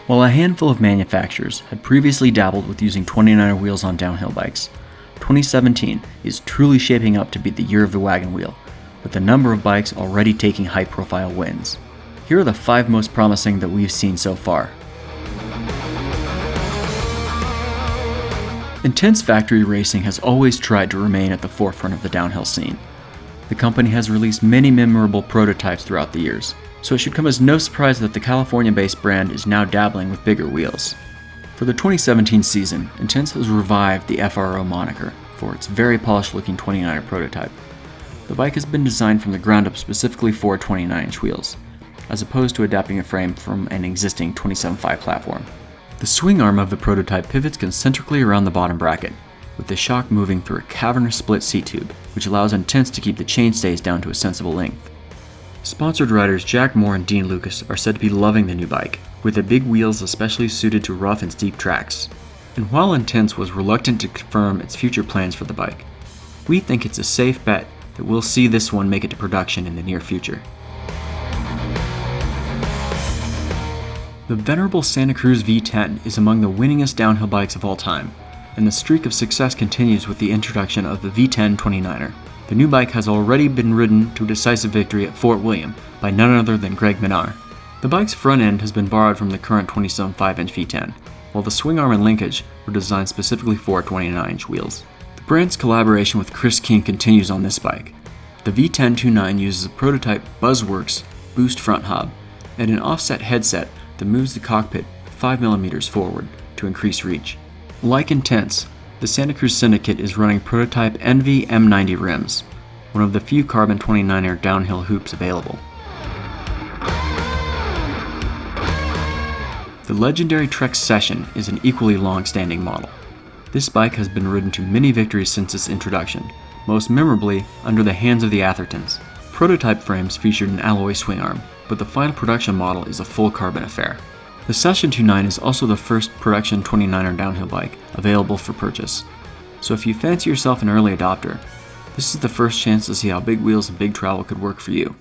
While a handful of manufacturers had previously dabbled with using 29er wheels on downhill bikes, 2017 is truly shaping up to be the year of the wagon wheel, with a number of bikes already taking high-profile wins. Here are the 5 most promising that we've seen so far. Intense Factory Racing has always tried to remain at the forefront of the downhill scene. The company has released many memorable prototypes throughout the years, so it should come as no surprise that the California-based brand is now dabbling with bigger wheels. For the 2017 season, Intense has revived the FRO moniker for its very polished-looking 29er prototype. The bike has been designed from the ground up specifically for 29-inch wheels, as opposed to adapting a frame from an existing 27.5 platform. The swing arm of the prototype pivots concentrically around the bottom bracket, with the shock moving through a cavernous split seat tube, which allows Intense to keep the chainstays down to a sensible length. Sponsored riders Jack Moore and Dean Lucas are said to be loving the new bike, with the big wheels especially suited to rough and steep tracks. And while Intense was reluctant to confirm its future plans for the bike, we think it's a safe bet that we'll see this one make it to production in the near future. The venerable Santa Cruz V10 is among the winningest downhill bikes of all time, and the streak of success continues with the introduction of the V10 29er. The new bike has already been ridden to a decisive victory at Fort William by none other than Greg Minnaar. The bike's front end has been borrowed from the current 27.5-inch V10, while the swing arm and linkage were designed specifically for 29-inch wheels. The brand's collaboration with Chris King continues on this bike. The V10 29 uses a prototype Buzzworks boost front hub and an offset headset that moves the cockpit 5mm forward to increase reach. Like Intense, the Santa Cruz Syndicate is running prototype Envy M90 rims, one of the few carbon 29er downhill hoops available. The legendary Trek Session is an equally long-standing model. This bike has been ridden to many victories since its introduction, most memorably under the hands of the Athertons. Prototype frames featured an alloy swing arm, but the final production model is a full carbon affair. The Session 29 is also the first production 29er downhill bike available for purchase, so if you fancy yourself an early adopter, this is the first chance to see how big wheels and big travel could work for you.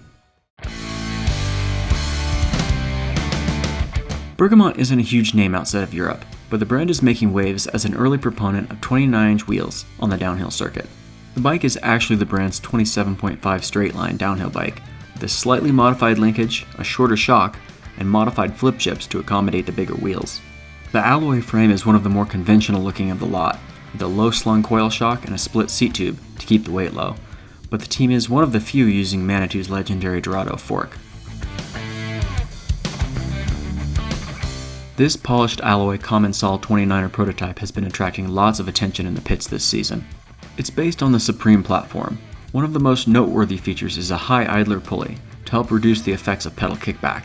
Bergamot isn't a huge name outside of Europe, but the brand is making waves as an early proponent of 29-inch wheels on the downhill circuit. The bike is actually the brand's 27.5 straight-line downhill bike, with a slightly modified linkage, a shorter shock, and modified flip chips to accommodate the bigger wheels. The alloy frame is one of the more conventional looking of the lot, with a low-slung coil shock and a split seat tube to keep the weight low, but the team is one of the few using Manitou's legendary Dorado fork. This polished alloy common sol 29er prototype has been attracting lots of attention in the pits this season. It's based on the Supreme platform. One of the most noteworthy features is a high idler pulley to help reduce the effects of pedal kickback.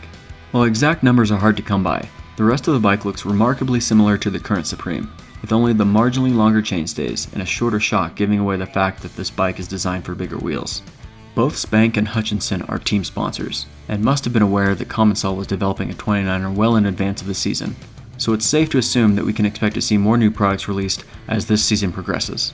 While exact numbers are hard to come by, the rest of the bike looks remarkably similar to the current Supreme, with only the marginally longer chainstays and a shorter shock giving away the fact that this bike is designed for bigger wheels. Both Spank and Hutchinson are team sponsors, and must have been aware that Commensol was developing a 29er well in advance of the season, so it's safe to assume that we can expect to see more new products released as this season progresses.